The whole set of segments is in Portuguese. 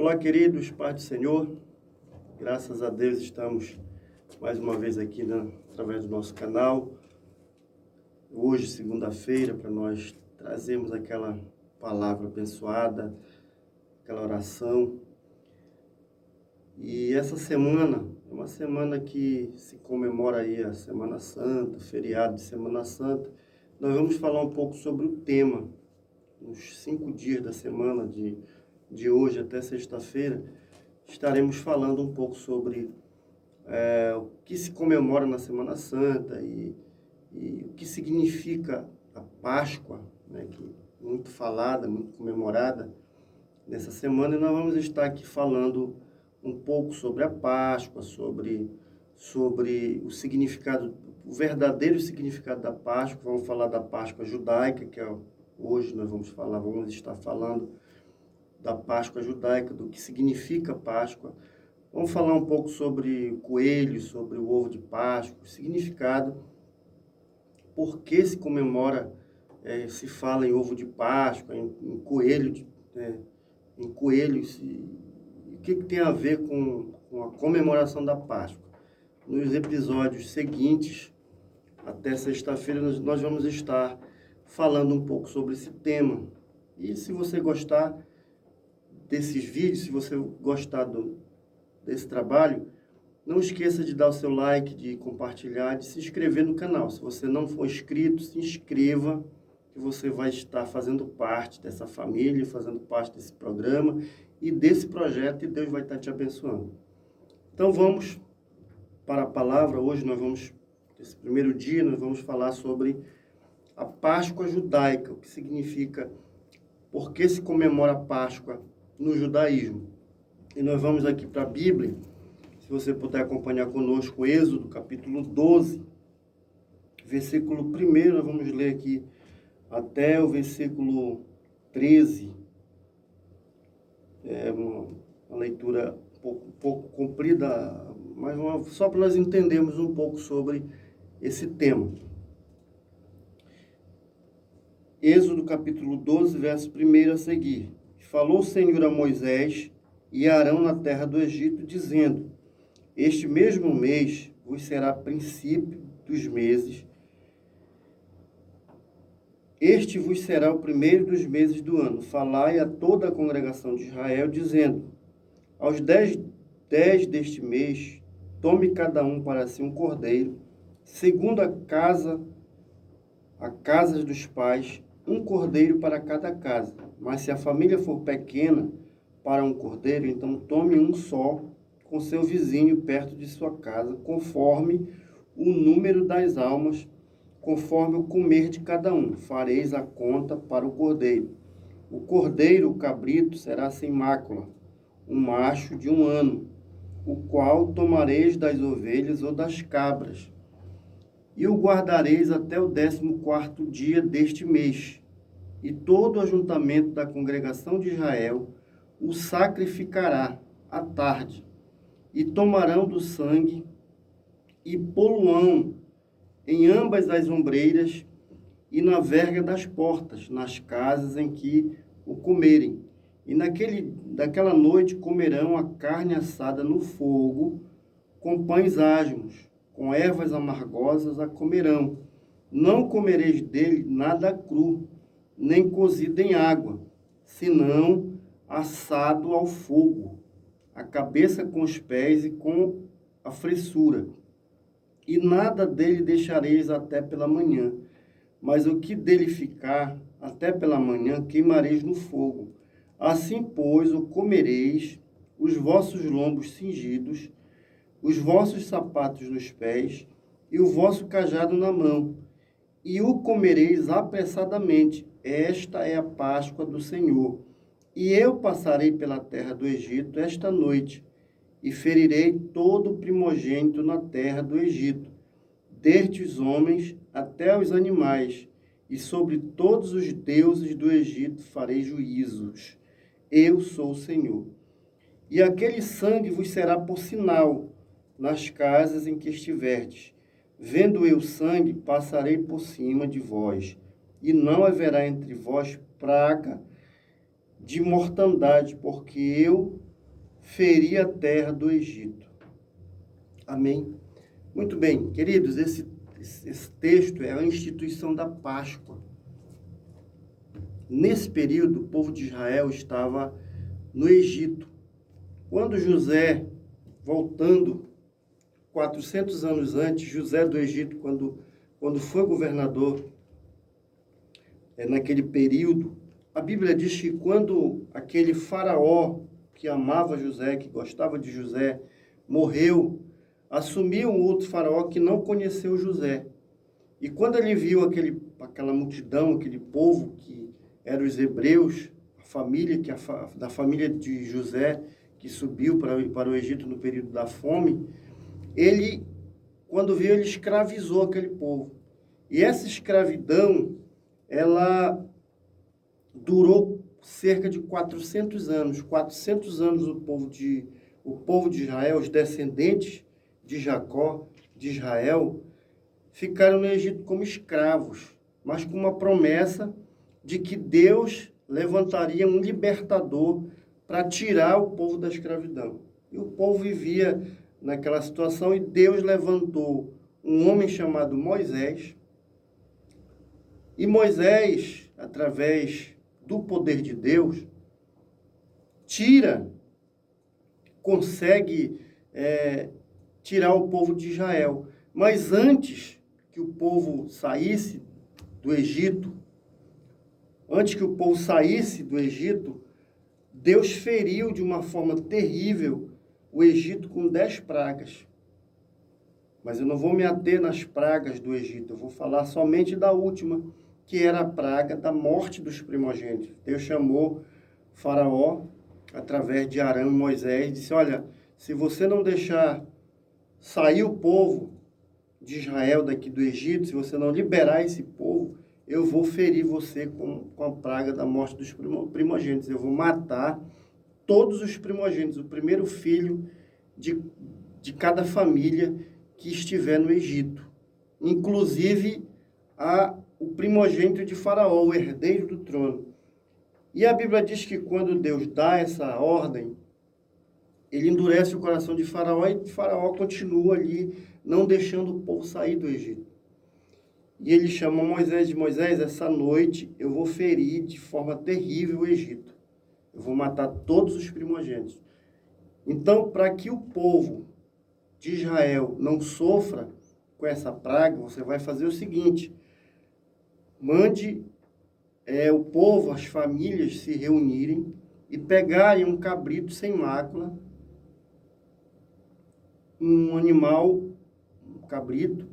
Olá, queridos, Pai do Senhor. Graças a Deus estamos mais uma vez aqui através do nosso canal. Hoje, segunda-feira, para nós trazermos aquela palavra abençoada, aquela oração. E essa semana é uma semana que se comemora aí a Semana Santa, o feriado de Semana Santa. Nós vamos falar um pouco sobre o tema, nos 5 dias da semana, de hoje até sexta-feira, estaremos falando um pouco sobre o que se comemora na Semana Santa e o que significa a Páscoa, né, que é muito falada, muito comemorada nessa semana. E nós vamos estar aqui falando um pouco sobre a Páscoa, sobre o significado, o verdadeiro significado da Páscoa. Vamos falar da Páscoa judaica, que hoje nós vamos estar falando da Páscoa judaica, do que significa Páscoa. Vamos falar um pouco sobre o coelho, sobre o ovo de Páscoa, o significado, por que se comemora, se fala em ovo de Páscoa, em coelho, em coelhos, o que tem a ver com a comemoração da Páscoa. Nos episódios seguintes, até sexta-feira, nós vamos estar falando um pouco sobre esse tema. E se você gostar desses vídeos, se você gostar desse trabalho, não esqueça de dar o seu like, de compartilhar, de se inscrever no canal. Se você não for inscrito, se inscreva, que você vai estar fazendo parte dessa família, fazendo parte desse programa e desse projeto, e Deus vai estar te abençoando. Então vamos para a palavra. Hoje nesse primeiro dia, nós vamos falar sobre a Páscoa judaica, o que significa, por que se comemora a Páscoa no judaísmo. E nós vamos aqui para a Bíblia. Se você puder acompanhar conosco, Êxodo, capítulo 12, versículo 1, nós vamos ler aqui até o versículo 13. É uma leitura um pouco comprida, mas só para nós entendermos um pouco sobre esse tema. Êxodo, capítulo 12, verso 1 a seguir. Falou o Senhor a Moisés e a Arão na terra do Egito, dizendo: Este mesmo mês vos será princípio dos meses. Este vos será o primeiro dos meses do ano. Falai a toda a congregação de Israel, dizendo: Aos 10 deste mês, tome cada um para si um cordeiro, segundo a casa dos pais, um cordeiro para cada casa. Mas se a família for pequena para um cordeiro, então tome um só com seu vizinho perto de sua casa, conforme o número das almas, conforme o comer de cada um. Fareis a conta para o cordeiro. O cordeiro, o cabrito, será sem mácula, um macho de 1 ano, o qual tomareis das ovelhas ou das cabras, e o guardareis até o 14º dia deste mês. E todo o ajuntamento da congregação de Israel o sacrificará à tarde, e tomarão do sangue e poluão em ambas as ombreiras e na verga das portas, nas casas em que o comerem. E daquela noite comerão a carne assada no fogo, com pães asmos, com ervas amargosas a comerão. Não comereis dele nada cru, nem cozido em água, senão assado ao fogo, a cabeça com os pés e com a fressura. E nada dele deixareis até pela manhã, mas o que dele ficar até pela manhã queimareis no fogo. Assim, pois, o comereis, os vossos lombos cingidos, os vossos sapatos nos pés e o vosso cajado na mão, e o comereis apressadamente. Esta é a Páscoa do Senhor. E eu passarei pela terra do Egito esta noite, e ferirei todo o primogênito na terra do Egito, desde os homens até os animais, e sobre todos os deuses do Egito farei juízos. Eu sou o Senhor. E aquele sangue vos será por sinal nas casas em que estiverdes. Vendo eu sangue, passarei por cima de vós, e não haverá entre vós praga de mortandade, porque eu feri a terra do Egito. Amém? Muito bem, queridos, esse texto é a instituição da Páscoa. Nesse período, o povo de Israel estava no Egito. Quando José, voltando 400 anos antes, José do Egito, quando foi governador, naquele período, a Bíblia diz que quando aquele faraó que amava José, que gostava de José, morreu, assumiu um outro faraó que não conheceu José. E quando ele viu aquela multidão, aquele povo que eram os hebreus, a família da família de José, que subiu para o Egito no período da fome, quando viu, ele escravizou aquele povo. E essa escravidão, ela durou cerca de 400 anos. 400 anos o povo de Israel, os descendentes de Jacó, de Israel, ficaram no Egito como escravos, mas com uma promessa de que Deus levantaria um libertador para tirar o povo da escravidão. E o povo vivia naquela situação e Deus levantou um homem chamado Moisés. E Moisés, através do poder de Deus, consegue tirar o povo de Israel. Mas antes que o povo saísse do Egito, Deus feriu de uma forma terrível o Egito com 10 pragas. Mas eu não vou me ater nas pragas do Egito, eu vou falar somente da última, que era a praga da morte dos primogênitos. Deus chamou Faraó, através de Arão e Moisés, e disse: olha, se você não deixar sair o povo de Israel daqui do Egito, se você não liberar esse povo, eu vou ferir você com a praga da morte dos primogênitos. Eu vou matar todos os primogênitos, o primeiro filho de cada família que estiver no Egito. Inclusive o primogênito de Faraó, o herdeiro do trono. E a Bíblia diz que quando Deus dá essa ordem, ele endurece o coração de Faraó e Faraó continua ali, não deixando o povo sair do Egito. E ele chama Moisés de: Moisés, essa noite eu vou ferir de forma terrível o Egito. Eu vou matar todos os primogênitos. Então, para que o povo de Israel não sofra com essa praga, você vai fazer o seguinte: mande o povo, as famílias se reunirem e pegarem um cabrito sem mácula, um animal, um cabrito,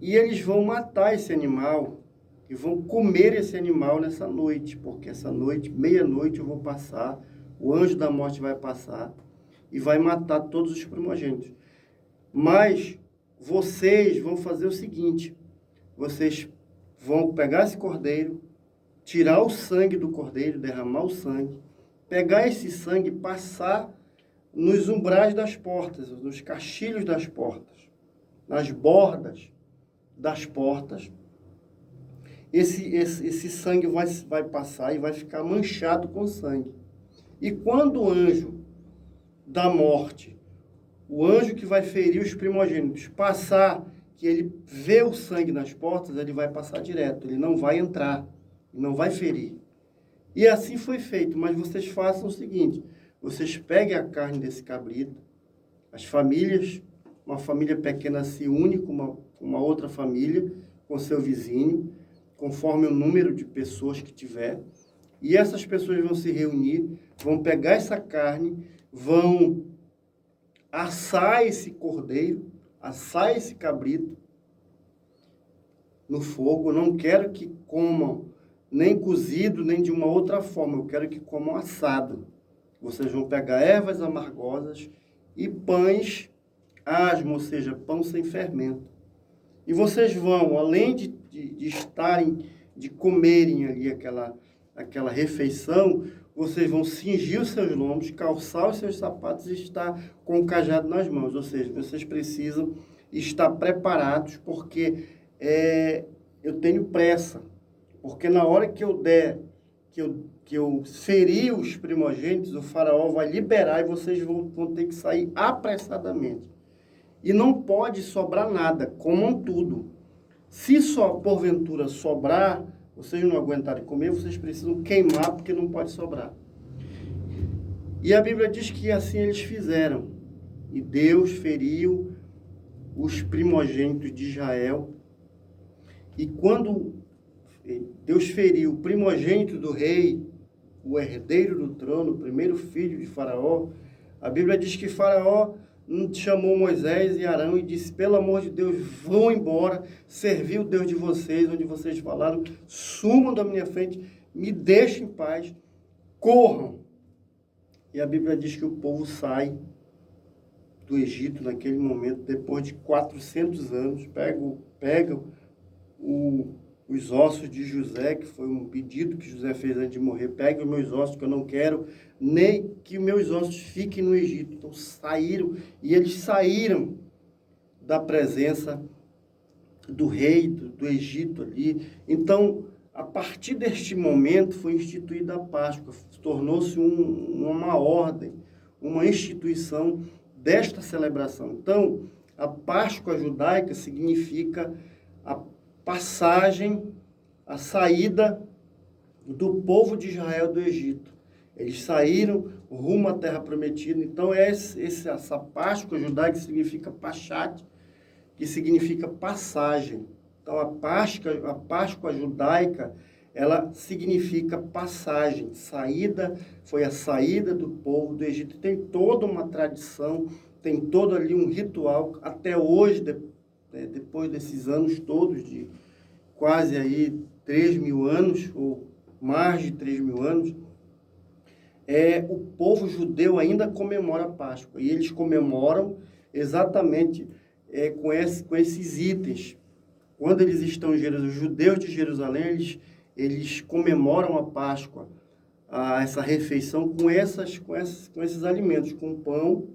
e eles vão matar esse animal e vão comer esse animal nessa noite, porque essa noite, meia-noite, eu vou passar, o anjo da morte vai passar e vai matar todos os primogênitos. Mas vocês vão fazer o seguinte: vocês vão pegar esse cordeiro, tirar o sangue do cordeiro, derramar o sangue, pegar esse sangue e passar nos umbrais das portas, nos caixilhos das portas, nas bordas das portas. Esse sangue vai passar e vai ficar manchado com sangue. E quando o anjo da morte, o anjo que vai ferir os primogênitos, passar, que ele vê o sangue nas portas, ele vai passar direto, ele não vai entrar, não vai ferir. E assim foi feito, mas vocês façam o seguinte: vocês peguem a carne desse cabrito, as famílias, uma família pequena se une com uma outra família, com seu vizinho, conforme o número de pessoas que tiver, e essas pessoas vão se reunir, vão pegar essa carne, vão assar esse cordeiro, assar esse cabrito no fogo. Eu não quero que comam nem cozido, nem de uma outra forma, eu quero que comam assado. Vocês vão pegar ervas amargosas e pães asmos, ou seja, pão sem fermento. E vocês vão, além de comerem ali aquela refeição, vocês vão cingir os seus lombos, calçar os seus sapatos e estar com o cajado nas mãos. Ou seja, vocês precisam estar preparados, porque eu tenho pressa. Porque na hora que eu eu feri os primogênitos, o faraó vai liberar e vocês vão ter que sair apressadamente. E não pode sobrar nada, comam tudo. Se só porventura sobrar, vocês não aguentarem comer, vocês precisam queimar, porque não pode sobrar. E a Bíblia diz que assim eles fizeram. E Deus feriu os primogênitos de Israel. E quando Deus feriu o primogênito do rei, o herdeiro do trono, o primeiro filho de Faraó, a Bíblia diz que Faraó chamou Moisés e Arão e disse: pelo amor de Deus, vão embora, servir o Deus de vocês, onde vocês falaram, sumam da minha frente, me deixem em paz, corram. E a Bíblia diz que o povo sai do Egito naquele momento, depois de 400 anos, pega os ossos de José, que foi um pedido que José fez antes de morrer: pegue os meus ossos, que eu não quero nem que meus ossos fiquem no Egito. Então saíram, e eles saíram da presença do rei do Egito ali. Então, a partir deste momento foi instituída a Páscoa, tornou-se uma ordem, uma instituição desta celebração. Então, a Páscoa judaica significa a passagem, a saída do povo de Israel do Egito. Eles saíram rumo à terra prometida. Então, essa Páscoa judaica significa Pachat, que significa passagem. Então, a Páscoa judaica, ela significa passagem. Foi a saída do povo do Egito. Tem toda uma tradição, tem todo ali um ritual, até hoje, depois desses anos todos, de quase aí 3.000 anos, ou mais de 3.000 anos, o povo judeu ainda comemora a Páscoa. E eles comemoram exatamente com esses itens. Quando eles estão em Jerusalém, os judeus de Jerusalém, eles comemoram a Páscoa, essa refeição, com esses alimentos, com pão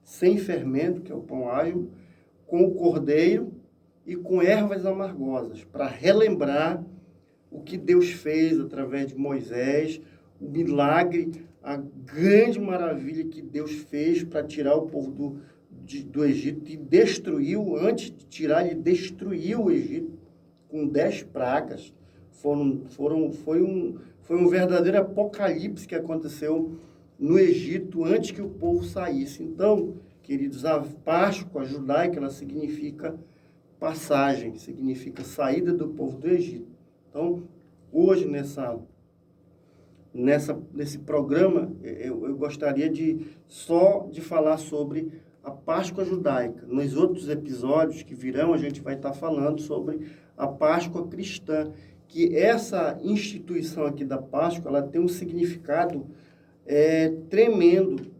sem fermento, que é o pão ágil, com o cordeiro e com ervas amargosas, para relembrar o que Deus fez através de Moisés, o milagre, a grande maravilha que Deus fez para tirar o povo do Egito, e destruiu, antes de tirar, ele destruiu o Egito com 10 pragas. Foi um verdadeiro apocalipse que aconteceu no Egito antes que o povo saísse. Então, queridos, a Páscoa judaica, ela significa passagem, significa saída do povo do Egito. Então, hoje, nesse programa, eu gostaria só de falar sobre a Páscoa judaica. Nos outros episódios que virão, a gente vai estar falando sobre a Páscoa cristã, que essa instituição aqui da Páscoa, ela tem um significado tremendo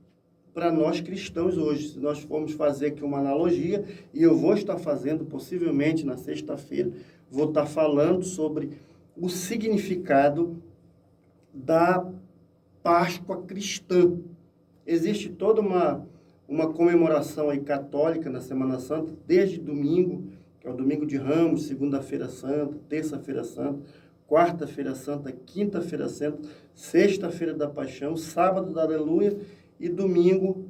para nós cristãos hoje. Se nós formos fazer aqui uma analogia, e eu vou estar fazendo, possivelmente na sexta-feira, vou estar falando sobre o significado da Páscoa cristã. Existe toda uma comemoração aí católica na Semana Santa, desde domingo, que é o domingo de Ramos, segunda-feira santa, terça-feira santa, quarta-feira santa, quinta-feira santa, sexta-feira da Paixão, sábado da Aleluia e domingo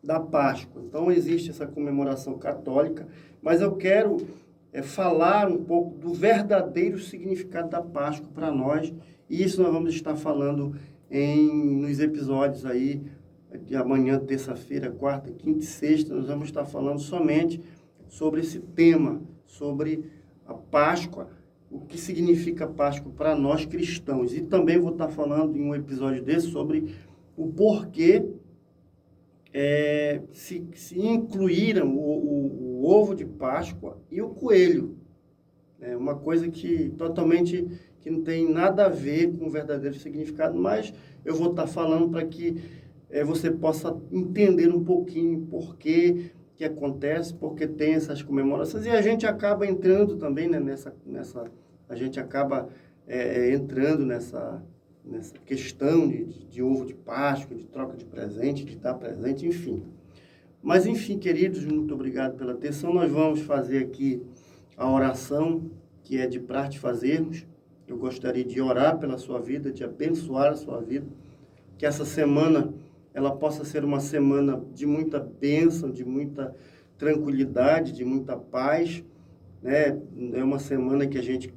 da Páscoa. Então, existe essa comemoração católica, mas eu quero falar um pouco do verdadeiro significado da Páscoa para nós, e isso nós vamos estar falando nos episódios aí de amanhã, terça-feira, quarta, quinta e sexta. Nós vamos estar falando somente sobre esse tema, sobre a Páscoa, o que significa Páscoa para nós cristãos. E também vou estar falando em um episódio desse sobre o porquê se incluíram o ovo de Páscoa e o coelho. É uma coisa que não tem nada a ver com o verdadeiro significado, mas eu vou estar falando para que você possa entender um pouquinho por que acontece, porque tem essas comemorações, e a gente acaba entrando também, né, a gente acaba entrando nessa questão de ovo de Páscoa, de troca de presente, de dar presente, enfim. Mas, enfim, queridos, muito obrigado pela atenção. Nós vamos fazer aqui a oração, que é de praxe fazermos, eu gostaria de orar pela sua vida, de abençoar a sua vida, que essa semana ela possa ser uma semana de muita bênção, de muita tranquilidade, de muita paz, né? É uma semana que a gente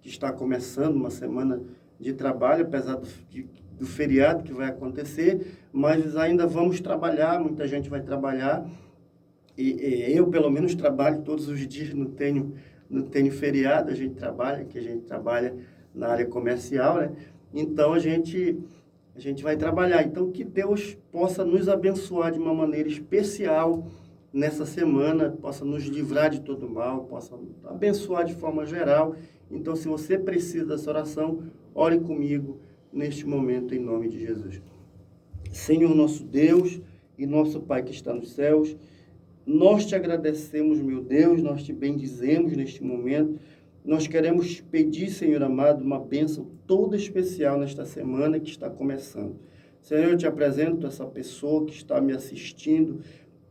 está começando, uma semana de trabalho, apesar do feriado que vai acontecer, mas ainda vamos trabalhar, muita gente vai trabalhar, e eu pelo menos trabalho todos os dias, não tenho feriado, a gente trabalha na área comercial, né? Então a gente vai trabalhar. Então que Deus possa nos abençoar de uma maneira especial nessa semana, possa nos livrar de todo mal, possa abençoar de forma geral. Então, se você precisa dessa oração, ore comigo neste momento, em nome de Jesus. Senhor nosso Deus e nosso Pai que está nos céus, nós te agradecemos, meu Deus, nós te bendizemos neste momento. Nós queremos pedir, Senhor amado, uma bênção toda especial nesta semana que está começando. Senhor, eu te apresento essa pessoa que está me assistindo,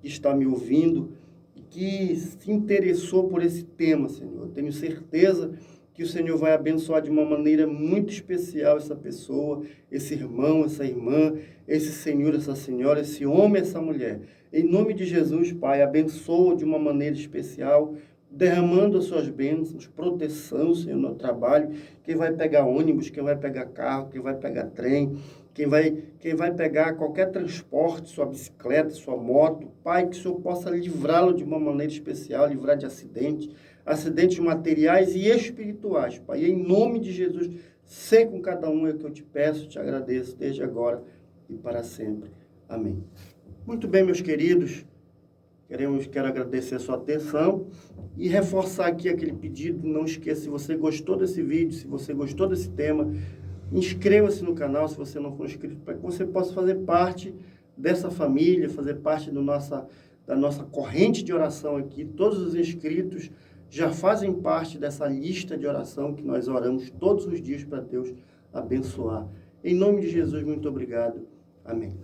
que está me ouvindo, e que se interessou por esse tema, Senhor. Eu tenho certeza que o Senhor vai abençoar de uma maneira muito especial essa pessoa, esse irmão, essa irmã, esse senhor, essa senhora, esse homem, essa mulher. Em nome de Jesus, Pai, abençoa de uma maneira especial, derramando as suas bênçãos, proteção, Senhor, no trabalho. Quem vai pegar ônibus, quem vai pegar carro, quem vai pegar trem, quem vai pegar qualquer transporte, sua bicicleta, sua moto, Pai, que o Senhor possa livrá-lo de uma maneira especial, livrar de acidentes materiais e espirituais, Pai. E em nome de Jesus, sei com cada um é que eu te peço, te agradeço, desde agora e para sempre. Amém. Muito bem, meus queridos, quero agradecer a sua atenção e reforçar aqui aquele pedido. Não esqueça, se você gostou desse vídeo, se você gostou desse tema, inscreva-se no canal se você não for inscrito, para que você possa fazer parte dessa família, fazer parte da nossa corrente de oração aqui. Todos os inscritos já fazem parte dessa lista de oração que nós oramos todos os dias para Deus abençoar. Em nome de Jesus, muito obrigado. Amém.